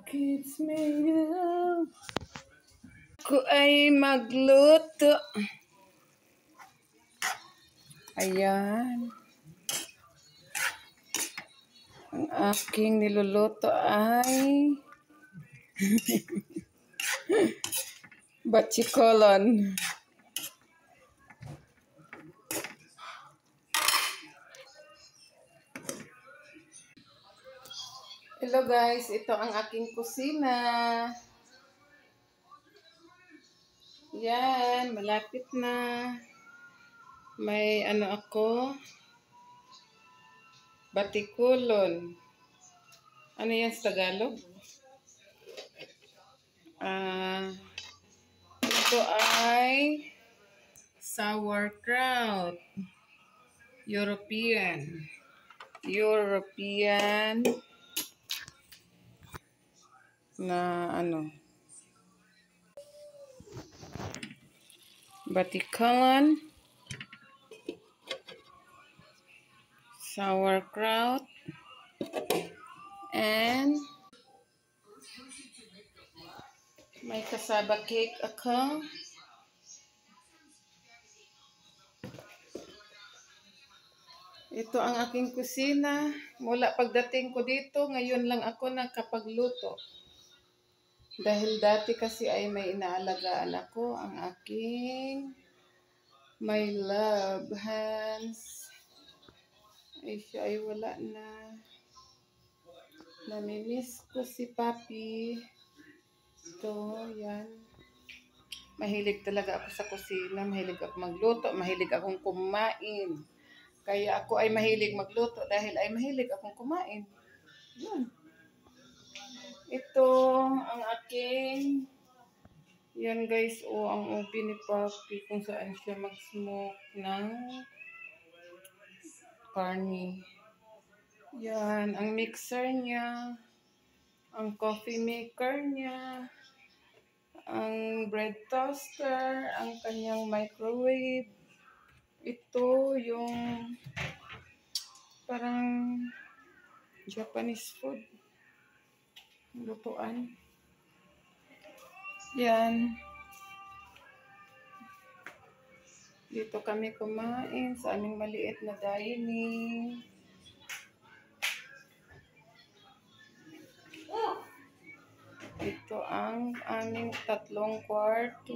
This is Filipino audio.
Kids made up. Ako ay magluto. Ayan. Ang aking niluluto ay bachikolon. Hello guys, ito ang aking kusina. Yan, malapit na. May ano ako, batikulon. Ano yan sa Tagalog? Ito ay sauerkraut. European na ano, batikulon, sauerkraut, and may kasaba cake ako. Ito ang aking kusina. Mula pagdating ko dito, ngayon lang ako nakapagluto. Dahil dati kasi ay may inaalagaan ako, ang aking my love hands. Ay siya ay wala na. Namimiss ko si Papi. Ito, yan. Mahilig talaga ako sa kusina. Mahilig ako magluto. Mahilig akong kumain. Kaya ako ay mahilig magluto dahil ay mahilig akong kumain. Yan. Ito ang aking, yan guys, ang ubi ni Papi kung saan siya mag-smoke ng karne. Yan, ang mixer niya, ang coffee maker niya, ang bread toaster, ang kanyang microwave. Ito yung parang Japanese food. Lutuan. Yan. Dito kami kumain sa aming maliit na dining. Ito ang aming 3 kwarto.